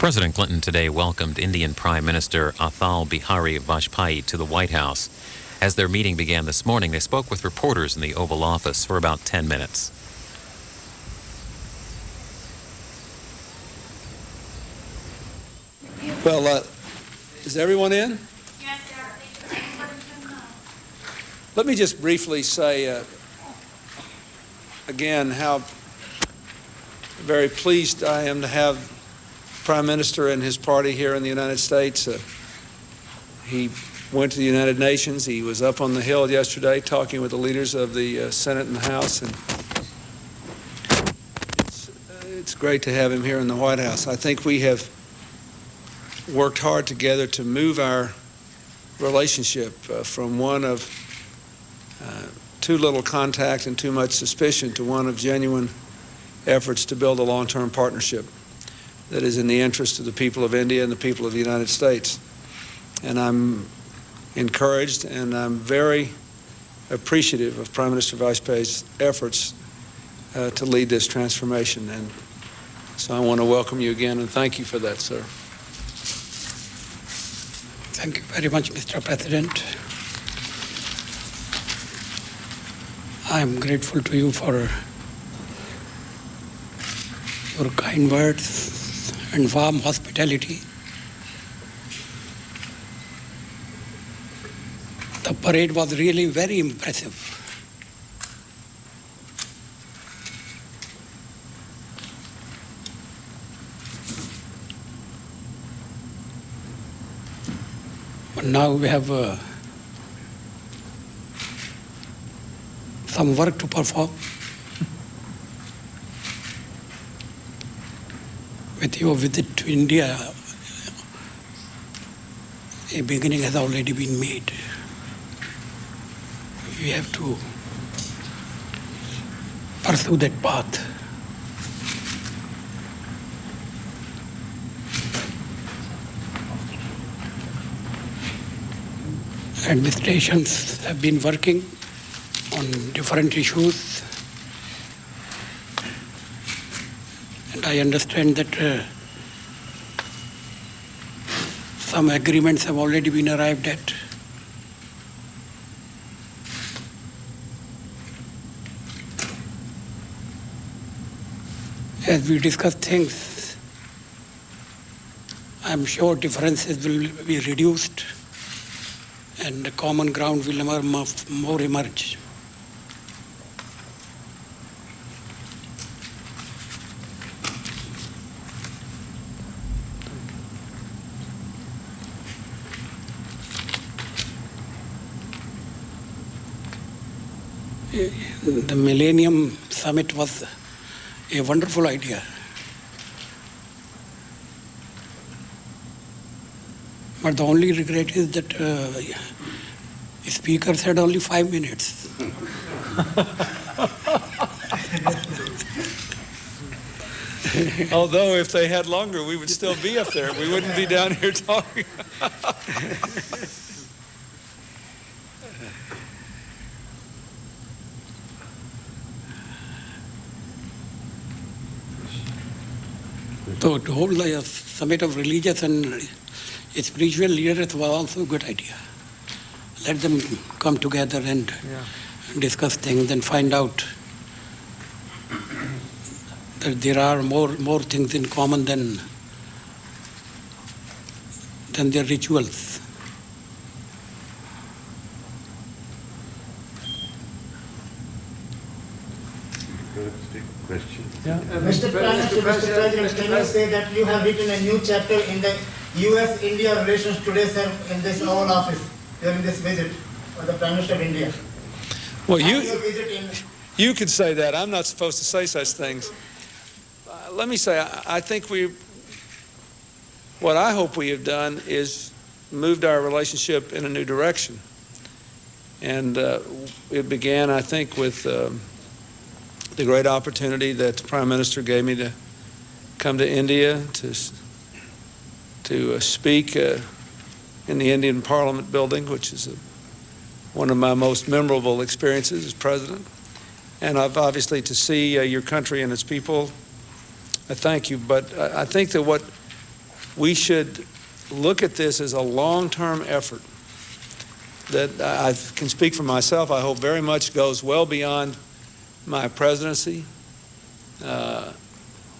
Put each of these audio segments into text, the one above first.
President Clinton today welcomed Indian Prime Minister Atal Bihari Vajpayee to the White House. As their meeting began this morning, they spoke with reporters in the Oval Office for about 10 minutes. Well, is everyone in? Yes, sir. Let me just briefly say again how very pleased I am to have Prime Minister and his party here in the United States. He went to the United Nations. He was up on the Hill yesterday talking with the leaders of the Senate and the House, and it's great to have him here in the White House. I think we have worked hard together to move our relationship from one of too little contact and too much suspicion to one of genuine efforts to build a long-term partnership that is in the interest of the people of India and the people of the United States. And I'm encouraged and I'm very appreciative of Prime Minister Vajpayee's efforts to lead this transformation. And so I want to welcome you again and thank you for that, sir. Thank you very much, Mr. President. I am grateful to you for your kind words and warm hospitality. The parade was really very impressive. But now we have some work to perform. With your visit to India, a beginning has already been made. We have to pursue that path. Administrations have been working on different issues. And I understand that some agreements have already been arrived at. As we discuss things, I'm sure differences will be reduced and the common ground will more emerge. The Millennium Summit was a wonderful idea. But the only regret is that speakers had only 5 minutes. Although if they had longer, we would still be up there. We wouldn't be down here talking. So to hold a summit of religious and spiritual leaders was also a good idea. Let them come together and discuss things and find out that there are more things in common than their rituals. Mr. President, can you say that you have written a new chapter in the U.S.-India relations today, sir, in this Oval Office during this visit of the Prime Minister of India? Well, you could say that. I'm not supposed to say such things. Let me say, I think what I hope we have done is moved our relationship in a new direction. And it began, I think, with the great opportunity that the Prime Minister gave me to come to India to speak in the Indian Parliament building, which is one of my most memorable experiences as President. And obviously to see your country and its people, I thank you. But I think that what we should look at this as a long-term effort that I can speak for myself, I hope very much goes well beyond my presidency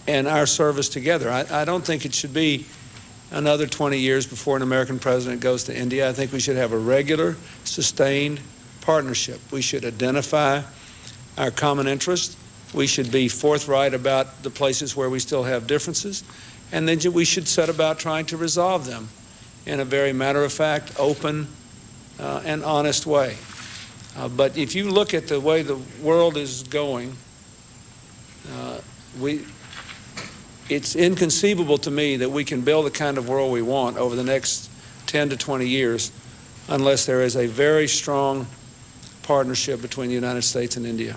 and our service together. I don't think it should be another 20 years before an American president goes to India. I think we should have a regular, sustained partnership. We should identify our common interests. We should be forthright about the places where we still have differences. And then we should set about trying to resolve them in a very matter-of-fact, open, and honest way. But if you look at the way the world is going, it's inconceivable to me that we can build the kind of world we want over the next 10 to 20 years unless there is a very strong partnership between the United States and India.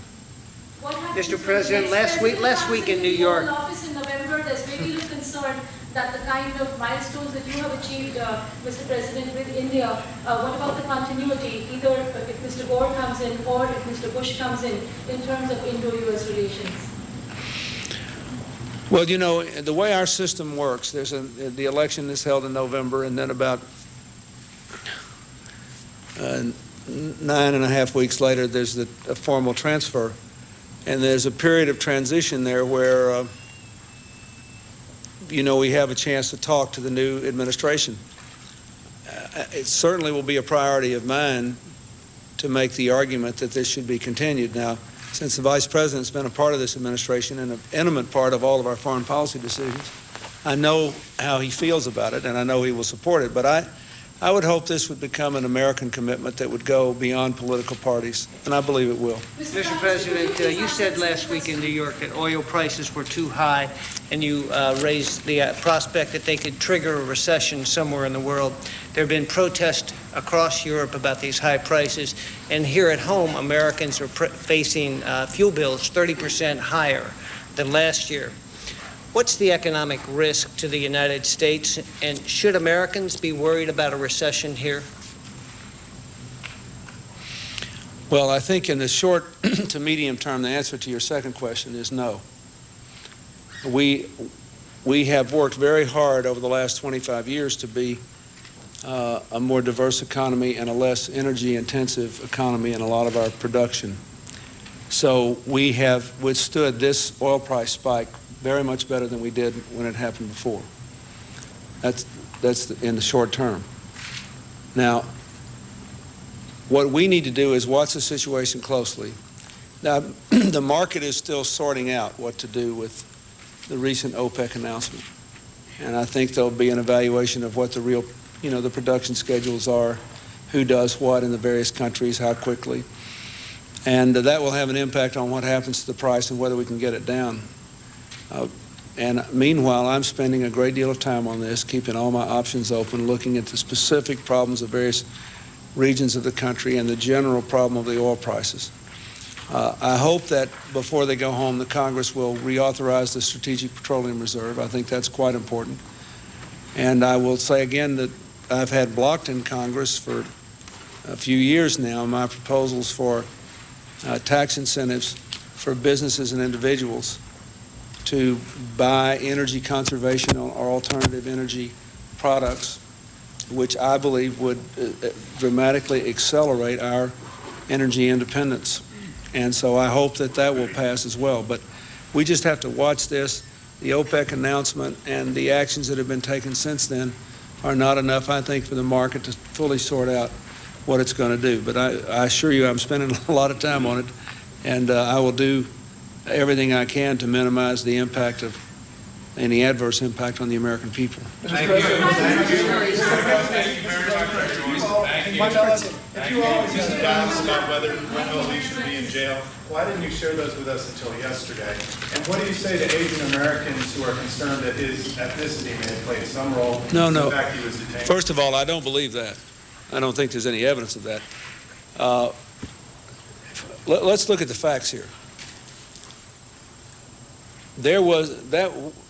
Mr. President, last week in New York. Office in November, there's very little concern that the kind of milestones that you have achieved, Mr. President, with India, what about the continuity, either if Mr. Gore comes in or if Mr. Bush comes in terms of Indo-US relations? Well, you know, the way our system works, the election is held in November, and then about 9.5 weeks later, there's a formal transfer. And there's a period of transition there where, you know, we have a chance to talk to the new administration. It certainly will be a priority of mine to make the argument that this should be continued. Now, since the Vice President's been a part of this administration and an intimate part of all of our foreign policy decisions, I know how he feels about it, and I know he will support it. But I would hope this would become an American commitment that would go beyond political parties, and I believe it will. Mr. President, you said last week in New York that oil prices were too high, and you raised the prospect that they could trigger a recession somewhere in the world. There have been protests across Europe about these high prices, and here at home, Americans are facing fuel bills 30% higher than last year. What's the economic risk to the United States, and should Americans be worried about a recession here? Well, I think in the short to medium term, the answer to your second question is no. We have worked very hard over the last 25 years to be a more diverse economy and a less energy-intensive economy in a lot of our production. So we have withstood this oil price spike very much better than we did when it happened before. That's in the short term. Now, what we need to do is watch the situation closely. Now, the market is still sorting out what to do with the recent OPEC announcement. And I think there'll be an evaluation of what the real, the production schedules are, who does what in the various countries, how quickly. And that will have an impact on what happens to the price and whether we can get it down. And meanwhile, I'm spending a great deal of time on this, keeping all my options open, looking at the specific problems of various regions of the country and the general problem of the oil prices. I hope that before they go home, the Congress will reauthorize the Strategic Petroleum Reserve. I think that's quite important. And I will say again that I've had blocked in Congress for a few years now my proposals for tax incentives for businesses and individuals to buy energy conservation or alternative energy products, which I believe would dramatically accelerate our energy independence. And so I hope that that will pass as well. But we just have to watch this. The OPEC announcement and the actions that have been taken since then are not enough, I think, for the market to fully sort out what it's going to do. But I assure you I'm spending a lot of time on it, and I will do everything I can to minimize the impact of any adverse impact on the American people. Thank you. Thank you very much for If you always use the facts about whether Wendell should be in jail, why didn't you share those with us until yesterday? And what do you say to Asian Americans who are concerned that his ethnicity may have played some role in the fact he was detained? First of all, I don't believe that. I don't think there's any evidence of that. Let's look at the facts here.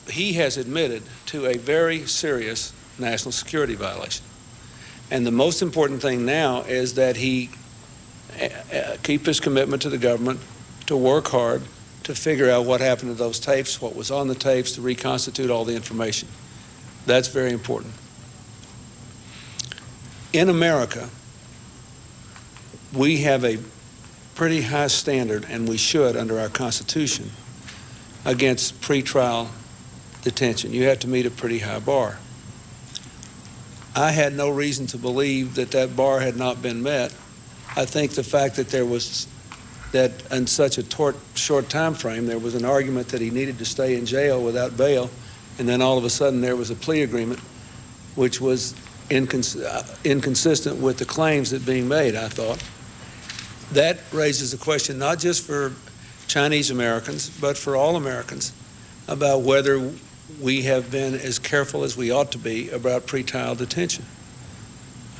He has admitted to a very serious national security violation. And the most important thing now is that he keep his commitment to the government, to work hard, to figure out what happened to those tapes, what was on the tapes, to reconstitute all the information. That's very important. In America, we have a pretty high standard, and we should under our Constitution, against pretrial detention. You have to meet a pretty high bar. I had no reason to believe that that bar had not been met. I think the fact that that in such a short time frame, there was an argument that he needed to stay in jail without bail, and then all of a sudden there was a plea agreement, which was inconsistent with the claims that being made, I thought. That raises a question not just for Chinese Americans, but for all Americans, about whether we have been as careful as we ought to be about pretrial detention.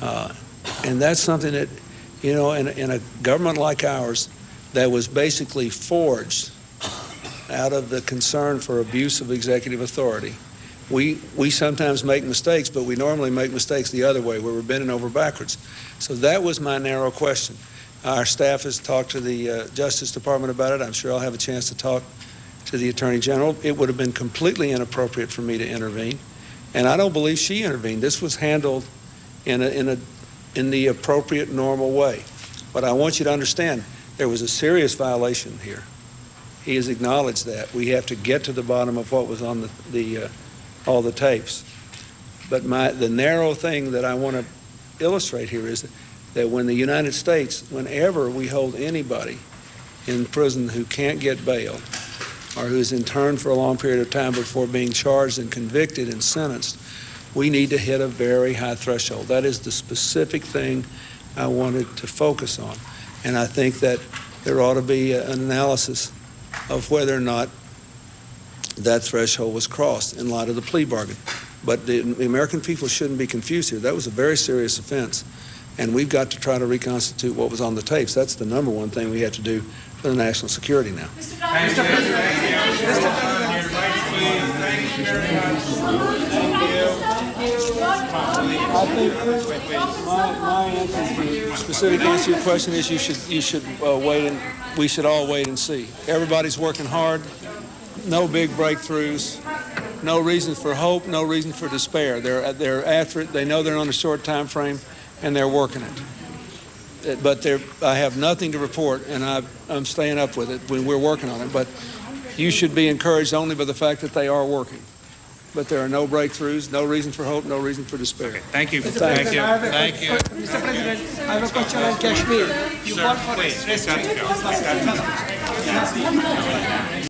And that's something that, you know, in a government like ours that was basically forged out of the concern for abuse of executive authority, we sometimes make mistakes, but we normally make mistakes the other way, where we're bending over backwards. So that was my narrow question. Our staff has talked to the Justice Department about it. I'm sure I'll have a chance to talk to the Attorney General. It would have been completely inappropriate for me to intervene, and I don't believe she intervened. This was handled in the appropriate, normal way. But I want you to understand, there was a serious violation here. He has acknowledged that. We have to get to the bottom of what was on all the tapes. But the narrow thing that I want to illustrate here is that when the United States, whenever we hold anybody in prison who can't get bail or who's interned for a long period of time before being charged and convicted and sentenced, we need to hit a very high threshold. That is the specific thing I wanted to focus on. And I think that there ought to be an analysis of whether or not that threshold was crossed in light of the plea bargain. But the American people shouldn't be confused here. That was a very serious offense, and we've got to try to reconstitute what was on the tapes. That's the number one thing we have to do for the national security now. Mr. President, Thank you very much. I think my answer, specific answer to your question is you should wait, and we should all wait and see. Everybody's working hard. No big breakthroughs. No reason for hope. No reason for despair. They're after it. They know they're on a short time frame, and they're working it. But I have nothing to report, and I'm staying up with it when we're working on it. But you should be encouraged only by the fact that they are working. But there are no breakthroughs, no reason for hope, no reason for despair. Okay, thank you. Thank you. Thank you. Mr. President, I have a question on Kashmir. You Sir, called for please, restricting.